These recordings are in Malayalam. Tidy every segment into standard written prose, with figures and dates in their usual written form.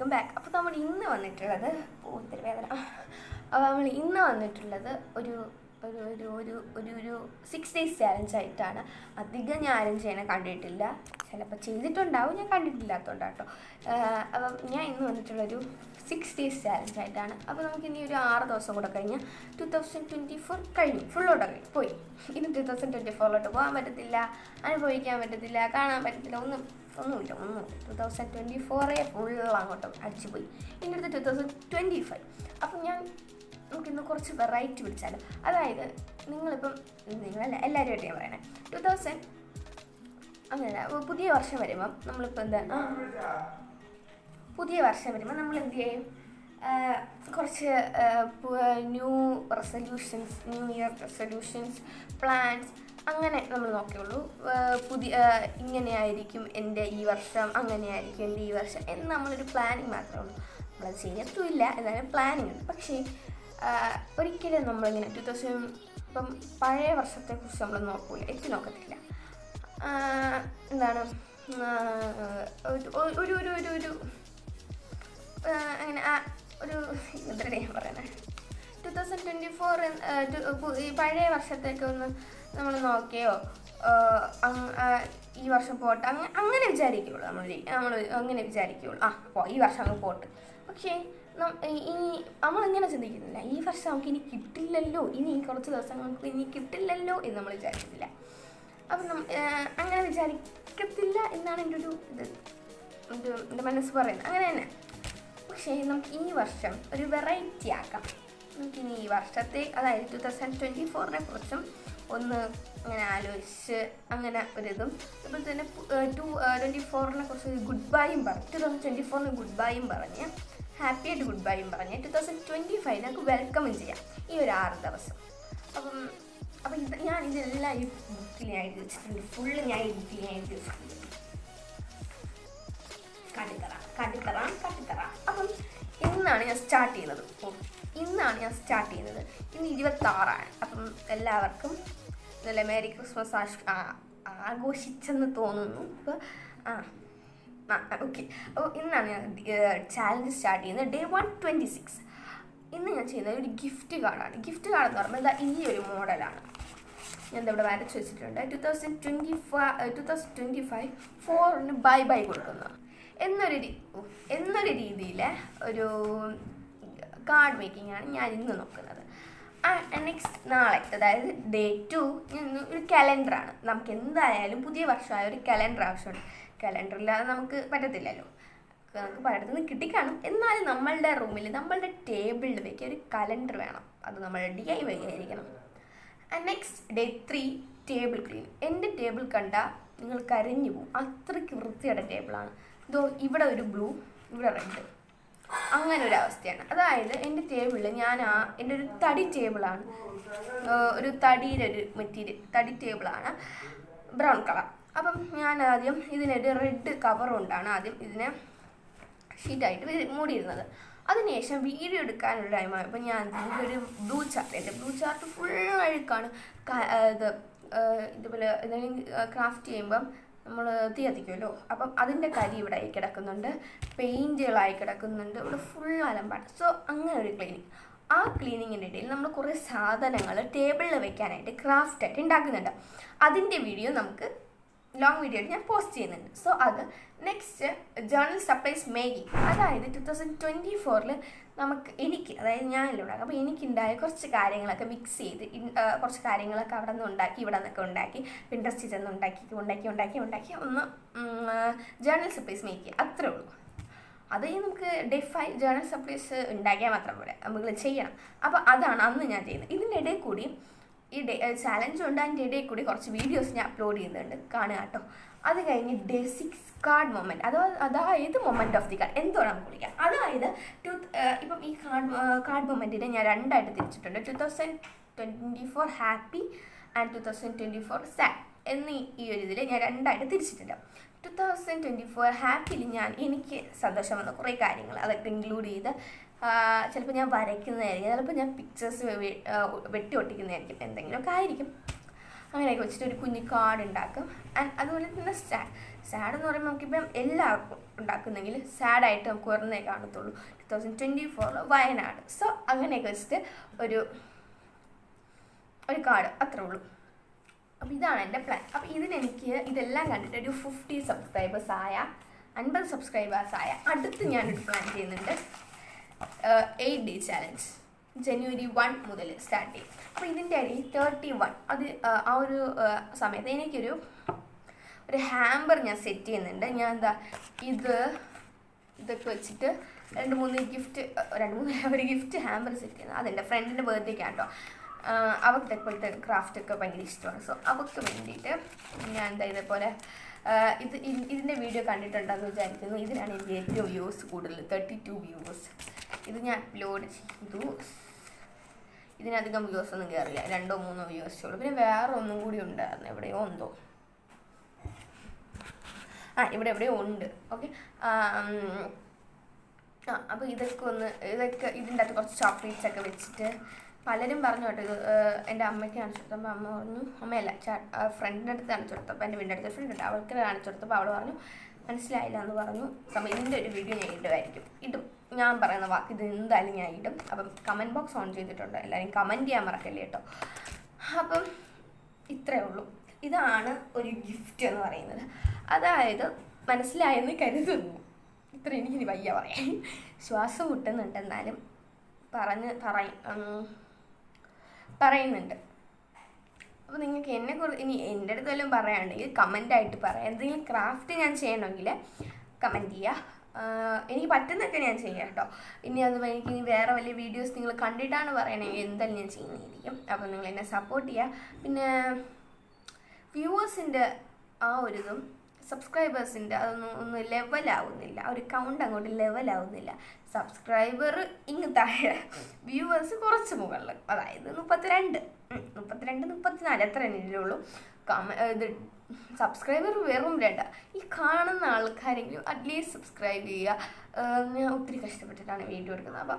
Welcome back. അപ്പോൾ നമ്മൾ ഇന്ന് വന്നിട്ടുള്ളത് ഒത്തിരി വേദന. അപ്പോൾ നമ്മൾ ഇന്ന് വന്നിട്ടുള്ളത് ഒരു ഒരു ഒരു ഒരു ഒരു ഒരു 6 days ചാലഞ്ച് ആയിട്ടാണ്. അധികം ഞാൻ ആരും ചെയ്യണ കണ്ടിട്ടില്ല, ചിലപ്പോൾ ചെയ്തിട്ടുണ്ടാവും, ഞാൻ കണ്ടിട്ടില്ലാത്തതുകൊണ്ട് കേട്ടോ. അപ്പം ഞാൻ ഇന്ന് വന്നിട്ടുള്ളൊരു 6 days ചാലഞ്ച് ആയിട്ടാണ്. അപ്പോൾ നമുക്ക് ഇനി ഒരു 6 ദിവസം കൂടെ കഴിഞ്ഞാൽ 2024 കഴിഞ്ഞു, ഫുള്ളോട്ട് പോയി. ഇനി 2024 പോകാൻ പറ്റത്തില്ല, അനുഭവിക്കാൻ പറ്റത്തില്ല, കാണാൻ പറ്റത്തില്ല, ഒന്നുമില്ല 2024 ഫുൾ അങ്ങോട്ടും അടിച്ചു പോയി. ഇനി അടുത്ത് 2025. അപ്പം നമുക്കിന്ന് കുറച്ച് വെറൈറ്റി പിടിച്ചാലോ. അതായത് നിങ്ങളല്ല എല്ലാവരുമായിട്ട് ഞാൻ പറയണേ, 2000 അങ്ങനെ പുതിയ വർഷം വരുമ്പം നമ്മളിപ്പോൾ പുതിയ വർഷം വരുമ്പോൾ നമ്മൾ എന്ത് ചെയ്യും, കുറച്ച് new resolutions, new year resolutions, plans അങ്ങനെ നമ്മൾ നോക്കിയുള്ളൂ. ഇങ്ങനെയായിരിക്കും എൻ്റെ ഈ വർഷം, അങ്ങനെയായിരിക്കും എൻ്റെ ഈ വർഷം എന്ന് നമ്മളൊരു പ്ലാനിങ് മാത്രമേ ഉള്ളൂ. നമ്മളത് ചെയ്യത്തുമില്ല, എന്നാലും പ്ലാനിങ് ഉണ്ട്. പക്ഷേ ഒരിക്കലും നമ്മളിങ്ങനെ 2000 ഇപ്പം പഴയ വർഷത്തെക്കുറിച്ച് നമ്മൾ നോക്കൂല, നോക്കത്തില്ല. എന്താണ് ഒരു ഒരു ഒരു ഒരു അങ്ങനെ ഒരു എന്താണ് ഞാൻ പറയുന്നത്, 2024 ഈ പഴയ വർഷത്തേക്ക് ഒന്ന് നമ്മൾ നോക്കിയോ, ഈ വർഷം പോട്ടെ അങ്ങനെ വിചാരിക്കുകയുള്ളൂ. നമ്മൾ അങ്ങനെ വിചാരിക്കുകയുള്ളൂ, ഈ വർഷം അങ്ങ് പോട്ട്. പക്ഷേ നമ്മളിങ്ങനെ ചിന്തിക്കുന്നില്ല, ഈ വർഷം നമുക്ക് ഇനി കിട്ടില്ലല്ലോ, ഇനി കുറച്ച് ദിവസം നമുക്ക് ഇനി കിട്ടില്ലല്ലോ എന്ന് നമ്മൾ വിചാരിക്കുന്നില്ല. അപ്പം അങ്ങനെ വിചാരിക്കത്തില്ല എന്നാണ് എൻ്റെ മനസ്സ് പറയുന്നത്. അങ്ങനെ തന്നെ. പക്ഷേ നമുക്ക് ഈ വർഷം ഒരു വെറൈറ്റി ആക്കാം. നമുക്കിനി ഈ വർഷത്തെ, അതായത് 2024 കുറിച്ചും ഒന്ന് അങ്ങനെ ആലോചിച്ച് അങ്ങനെ ഒരിതും, അതുപോലെ തന്നെ 2024 കുറിച്ച് ഗുഡ് ബൈയും പറഞ്ഞ്, 2024 ഗുഡ് ബൈയും പറഞ്ഞ്, ഹാപ്പി ആയിട്ട് ഗുഡ് ബൈയും പറഞ്ഞ് 2025 നമുക്ക് വെൽക്കമും ചെയ്യാം ഈ ഒരു 6 ദിവസം. അപ്പം ഞാൻ ഇതെല്ലാം ഈ ബുക്കിൽ ഞാൻ എഴുതി വെച്ചിട്ടുണ്ട്, ഫുള്ള് ഞാൻ ഈ ബുക്കിൽ ഞാൻ എഴുതി വെച്ചിട്ടുണ്ട്. കാട്ടിത്തറാം. അപ്പം ഇന്നാണ് ഞാൻ സ്റ്റാർട്ട് ചെയ്യുന്നത്. ഇന്ന് 26 അപ്പം എല്ലാവർക്കും നല്ല മേരി ക്രിസ്മസ് ആഘോഷിച്ചെന്ന് തോന്നുന്നു. അപ്പോൾ ഓക്കെ. അപ്പോൾ ഇന്നാണ് ഞാൻ ചാലഞ്ച് സ്റ്റാർട്ട് ചെയ്യുന്നത്. Day 126. ഇന്ന് ഞാൻ ചെയ്യുന്നത് ഒരു ഗിഫ്റ്റ് കാർഡാണ്. ഗിഫ്റ്റ് കാർഡ് എന്ന് പറയുമ്പോൾ ഈ ഒരു മോഡലാണ്. ഞാൻ ഇവിടെ വരച്ച് വെച്ചിട്ടുണ്ട്. 2025 4 ബൈ കൊടുക്കുന്നത് എന്നൊരു രീതിയിൽ ഒരു കാർഡ് മേക്കിംഗ് ആണ് ഞാൻ ഇന്ന് നോക്കുന്നത്. നെക്സ്റ്റ് നാളെ, അതായത് Day 2 ഒരു കലണ്ടറാണ്. നമുക്ക് എന്തായാലും പുതിയ വർഷമായ ഒരു കലണ്ടർ ആവശ്യമുണ്ട്. കലണ്ടറില്ലാതെ നമുക്ക് പറ്റത്തില്ലല്ലോ. നമുക്ക് പലയിടത്തുനിന്ന് കിട്ടിക്കാണും, എന്നാലും നമ്മളുടെ റൂമിൽ, നമ്മളുടെ ടേബിളിൽ വയ്ക്കാൻ ഒരു കലണ്ടർ വേണം. അത് നമ്മൾ DIY ആയിരിക്കണം. Next Day 3 table clean. എൻ്റെ ടേബിൾ കണ്ടാൽ നിങ്ങൾ കരഞ്ഞു പോകും, അത്രയ്ക്ക് വൃത്തിയുടെ ടേബിളാണ്. ഇതോ ഇവിടെ ഒരു ബ്ലൂ, ഇവിടെ റെഡ്, അങ്ങനെ ഒരു അവസ്ഥയാണ്. അതായത് എൻ്റെ ടേബിളിൽ എൻ്റെ ഒരു തടി ടേബിളാണ്, ഒരു തടിയുടെ ഒരു മെറ്റീരിയൽ, തടി ടേബിളാണ്, ബ്രൗൺ കളർ. അപ്പം ഞാൻ ആദ്യം ഇതിനൊരു റെഡ് കവർ കൊണ്ടാണ് ആദ്യം ഇതിനെ ഷീറ്റായിട്ട് മൂടിയിരുന്നത്. അതിനുശേഷം വീഡിയോ എടുക്കാനുള്ള ടൈമായപ്പോൾ ഞാൻ ഒരു ബ്ലൂ ചാർട്ട്, എൻ്റെ ബ്ലൂ ചാർട്ട് ഫുൾ അഴുക്കാണ്. ഇതുപോലെ എന്തെങ്കിലും ക്രാഫ്റ്റ് ചെയ്യുമ്പം നമ്മൾ തീ കത്തിക്കുമല്ലോ, അപ്പം അതിൻ്റെ കരി ഇവിടെ ആയി കിടക്കുന്നുണ്ട്, പെയിൻറ്റുകളായി കിടക്കുന്നുണ്ട്, ഇവിടെ ഫുൾ അലമ്പാണ്. സോ അങ്ങനെ ഒരു ക്ലീനിങ്. ആ ക്ലീനിങ്ങിൻ്റെ ഇടയിൽ നമ്മൾ കുറേ സാധനങ്ങൾ ടേബിളിൽ വെക്കാനായിട്ട് ക്രാഫ്റ്റായിട്ട് ഉണ്ടാക്കുന്നുണ്ട്. അതിൻ്റെ വീഡിയോ നമുക്ക് ലോങ് വീഡിയോ ആയിട്ട് ഞാൻ പോസ്റ്റ് ചെയ്യുന്നുണ്ട്. സോ അത് നെക്സ്റ്റ് ജേർണൽ സപ്ലൈസ് മേക്കിംഗ്, അതായത് 2024 അതായത് ഞാനല്ലേ ഉണ്ടാക്കും. അപ്പോൾ എനിക്കുണ്ടായ കുറച്ച് കാര്യങ്ങളൊക്കെ മിക്സ് ചെയ്ത് കുറച്ച് കാര്യങ്ങളൊക്കെ അവിടെ നിന്ന് ഉണ്ടാക്കി, ഇവിടെ നിന്നൊക്കെ ഉണ്ടാക്കി, പിൻട്രസ്റ്റിൽ ചെന്ന് ഉണ്ടാക്കി ഒന്ന് ജേർണൽ സപ്ലൈസ് മേക്ക് ചെയ്യുക, അത്രേ ഉള്ളൂ. അത് നമുക്ക് Day 5 ജേർണൽ സപ്ലൈസ് ഉണ്ടാക്കിയാൽ മാത്രം പോലെ നമ്മൾ ചെയ്യണം. അപ്പോൾ അതാണ് അന്ന് ഞാൻ ചെയ്യുന്നത്. ഇതിൻ്റെ ഇടയിൽ കൂടി ഈ ചാലഞ്ച് ഉണ്ട്, അതിൻ്റെ ഇടയിൽ കൂടി കുറച്ച് വീഡിയോസ് ഞാൻ അപ്ലോഡ് ചെയ്യുന്നുണ്ട്, കാണുക കേട്ടോ. അത് കഴിഞ്ഞ് Day 6 കാർഡ് മൊമെൻറ്റ്, അതായത് മൊമെൻറ്റ് ഓഫ് ദി കാർഡ്, എന്തോടെ നമുക്ക് വിളിക്കാം. അതായത് ഇപ്പം ഈ കാർഡ് മൊമെൻറ്റിനെ ഞാൻ 2 ആയിട്ട് തിരിച്ചിട്ടുണ്ട്. 2024 ഹാപ്പി ആൻഡ് 2024 സാഡ് എന്നീ ഈ ഒരു ഇതിൽ ഞാൻ 2 ആയിട്ട് തിരിച്ചിട്ടുണ്ട്. 2024 ഹാപ്പിയിൽ എനിക്ക് സന്തോഷം വന്ന കുറേ കാര്യങ്ങൾ അതൊക്കെ ഇൻക്ലൂഡ് ചെയ്ത് ചിലപ്പോൾ ഞാൻ വരയ്ക്കുന്നതായിരിക്കും, ചിലപ്പോൾ ഞാൻ പിക്ചേഴ്സ് വെട്ടി ഒട്ടിക്കുന്നതായിരിക്കും, എന്തെങ്കിലുമൊക്കെ ആയിരിക്കും. അങ്ങനെയൊക്കെ വെച്ചിട്ട് ഒരു കുഞ്ഞു കാർഡ് ഉണ്ടാക്കും. ആൻഡ് അതുപോലെ തന്നെ സാഡ് എന്ന് പറയുമ്പോൾ നമുക്കിപ്പം എല്ലാവർക്കും ഉണ്ടാക്കുന്നെങ്കിൽ സാഡായിട്ട് നമുക്ക് ഒരെണ്ണേ കാണത്തുള്ളൂ. 2024 വയനാട്. സോ അങ്ങനെയൊക്കെ വെച്ചിട്ട് ഒരു കാർഡ് അത്രേ ഉള്ളൂ. അപ്പോൾ ഇതാണ് എൻ്റെ പ്ലാൻ. അപ്പോൾ ഇതിനെനിക്ക് ഇതെല്ലാം കണ്ടിട്ട് ഒരു 50 സബ്സ്ക്രൈബേഴ്സ് ആയ 50 സബ്സ്ക്രൈബേഴ്സ് ആയ അടുത്ത് ഞാനൊരു പ്ലാൻ ചെയ്യുന്നുണ്ട്. 8 ഡേ ചാലഞ്ച് ജനുവരി 1 മുതൽ സ്റ്റാർട്ട് ചെയ്യും. അപ്പോൾ ഇതിൻ്റെ ഇടയിൽ 31 അത് ആ ഒരു സമയത്ത് എനിക്കൊരു ഹാമ്പർ ഞാൻ സെറ്റ് ചെയ്യുന്നുണ്ട്. ഞാൻ ഇതൊക്കെ വെച്ചിട്ട് ഒരു ഗിഫ്റ്റ് ഹാമ്പർ സെറ്റ് ചെയ്യുന്നത്. അതെൻ്റെ ഫ്രണ്ടിൻ്റെ ബർത്ത്ഡേക്കാണ് കേട്ടോ. അവർക്ക് ഇപ്പോഴത്തെ ക്രാഫ്റ്റൊക്കെ ഭയങ്കര ഇഷ്ടമാണ്. സോ അവർക്ക് വേണ്ടിയിട്ട് ഞാൻ ഇതേപോലെ ഇതിൻ്റെ വീഡിയോ കണ്ടിട്ടുണ്ടെന്ന് വിചാരിക്കുന്നു. ഇതിനാണ് എനിക്ക് ഏറ്റവും വ്യൂസ് കൂടുതൽ, 32 വ്യൂവേഴ്സ്. ഇത് ഞാൻ അപ്ലോഡ് ചെയ്തു. ഇതിനധികം വ്യൂസ് ഒന്നും കയറില്ല, 2-3 വ്യൂവേഴ്സേ ഉള്ളൂ. പിന്നെ വേറെ ഒന്നും കൂടി ഉണ്ടായിരുന്നു, എവിടെയോ എന്തോ എവിടെയോ ഉണ്ട്. ഓക്കെ. അപ്പോൾ ഇതൊക്കെ ഇതിൻ്റെ അകത്ത് കുറച്ച് ചോക്ലേറ്റ്സ് ഒക്കെ വെച്ചിട്ട് പലരും പറഞ്ഞു കേട്ടോ. ഇത് എൻ്റെ അമ്മയ്ക്ക് കാണിച്ചു കൊടുത്തപ്പോൾ അമ്മ പറഞ്ഞു, അമ്മയല്ല ഫ്രണ്ടിൻ്റെ അടുത്ത് കാണിച്ചു കൊടുത്തപ്പോൾ, എൻ്റെ വീടിൻ്റെ അടുത്ത് ഫ്രണ്ട് ഉണ്ട്, അവൾക്ക് കാണിച്ചു കൊടുത്തപ്പോൾ അവൾ പറഞ്ഞു മനസ്സിലായില്ല എന്ന് പറഞ്ഞു. ഇതിൻ്റെ ഒരു വീഡിയോ ഞാൻ ഇടും. ഞാൻ പറയുന്ന വാക്ക് ഇത് എന്തായാലും ഞാൻ ഇടും. അപ്പം കമൻറ്റ് ബോക്സ് ഓൺ ചെയ്തിട്ടുണ്ട്, എല്ലാവരും കമൻറ്റ് ചെയ്യാൻ മറക്കല്ലേ കേട്ടോ. അപ്പം ഇത്രയേ ഉള്ളൂ. ഇതാണ് ഒരു ഗിഫ്റ്റ് എന്ന് പറയുന്നത്. അതായത് മനസ്സിലായെന്ന് കരുതുന്നു. ഇത്ര എനിക്കിനി വയ്യ പറയാൻ, ശ്വാസം മുട്ടുന്നുണ്ട്, എന്നാലും പറയുന്നുണ്ട്. അപ്പോൾ നിങ്ങൾക്ക് എന്നെക്കുറിച്ച് ഇനി എൻ്റെ അടുത്ത് വല്ലതും പറയാനുണ്ടെങ്കിൽ കമൻ്റായിട്ട് പറയാം. എന്തെങ്കിലും ക്രാഫ്റ്റ് ഞാൻ ചെയ്യണമെങ്കിൽ കമൻറ്റ് ചെയ്യുക. എനിക്ക് പറ്റുന്നതൊക്കെ ഞാൻ ചെയ്യാം കേട്ടോ. ഇനി എനിക്ക് വേറെ വലിയ വീഡിയോസ് നിങ്ങൾ കണ്ടിട്ടാണ് പറയണമെങ്കിൽ എന്തായാലും ഞാൻ ചെയ്യുന്നതായിരിക്കും. അപ്പോൾ നിങ്ങൾ എന്നെ സപ്പോർട്ട് ചെയ്യുക. പിന്നെ വ്യൂവേഴ്സിൻ്റെ ആ ഒരു ഇതും സബ്സ്ക്രൈബേഴ്സിൻ്റെ ഒന്നും ലെവലാവുന്നില്ല, ഒരു കൗണ്ട് അങ്ങോട്ട് ലെവലാവുന്നില്ല. സബ്സ്ക്രൈബർ ഇങ്ങ് താഴെ, വ്യൂവേഴ്സ് കുറച്ച് മുകളിൽ, അതായത് 32, 34 അത്ര ഉള്ളൂ. ഇത് സബ്സ്ക്രൈബർ വെറും 2. ഈ കാണുന്ന ആൾക്കാരെങ്കിലും അറ്റ്ലീസ്റ്റ് സബ്സ്ക്രൈബ് ചെയ്യുക. ഞാൻ ഒത്തിരി കഷ്ടപ്പെട്ടിട്ടാണ് വീഡിയോ എടുക്കുന്നത്. അപ്പം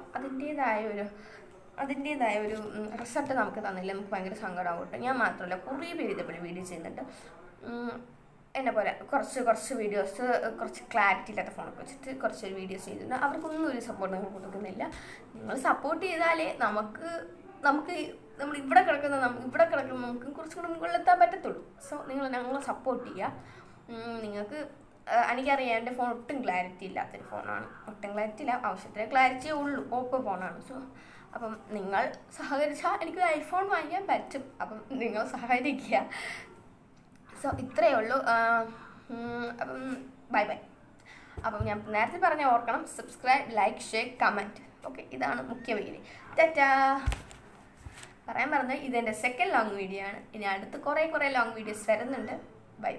അതിൻ്റേതായ ഒരു റിസൾട്ട് നമുക്ക് തന്നില്ല, നമുക്ക് ഭയങ്കര സങ്കടമാവട്ടെ. ഞാൻ മാത്രമല്ല കുറേ പേര് ഇതേപോലെ വീഡിയോ ചെയ്യുന്നുണ്ട് എന്നെ പോലെ. കുറച്ച് വീഡിയോസ് കുറച്ച് ക്ലാരിറ്റി ഇല്ലാത്ത ഫോണൊക്കെ വെച്ചിട്ട് കുറച്ച് വീഡിയോസ് ചെയ്തിട്ടുണ്ട്. അവർക്കൊന്നും ഒരു സപ്പോർട്ട് നിങ്ങൾ കൊടുക്കുന്നില്ല. നിങ്ങൾ സപ്പോർട്ട് ചെയ്താലേ നമ്മൾ ഇവിടെ കിടക്കുന്ന നമുക്ക് കുറച്ചും കൂടെ മുകളിലെത്താൻ പറ്റത്തുള്ളൂ. സോ ഞങ്ങളെ സപ്പോർട്ട് ചെയ്യുക. നിങ്ങൾക്ക് എനിക്കറിയാം എൻ്റെ ഫോൺ ഒട്ടും ക്ലാരിറ്റി ഇല്ലാത്തൊരു ഫോണാണ്. ഒട്ടും ക്ലാരിറ്റി ഇല്ല, ആവശ്യത്തിന് ക്ലാരിറ്റിയേ ഉള്ളൂ. ഓപ്പോ ഫോണാണ്. സോ അപ്പം നിങ്ങൾ സഹകരിച്ചാൽ എനിക്കൊരു ഐഫോൺ വാങ്ങിക്കാൻ പറ്റും. അപ്പം നിങ്ങൾ സഹകരിക്കുക. സോ ഇത്രയേ ഉള്ളൂ. അപ്പം ബൈ. അപ്പം ഞാൻ നേരത്തെ പറഞ്ഞ ഓർക്കണം, subscribe, like, share, comment. Okay, ഇതാണ് മുഖ്യ വീഡിയോ. ടാറ്റാ. പറയാൻ പറഞ്ഞത് ഇതെൻ്റെ സെക്കൻഡ് ലോങ് വീഡിയോ ആണ്. ഇനി അടുത്ത് കുറേ ലോങ് വീഡിയോസ് വരുന്നുണ്ട്. ബൈ.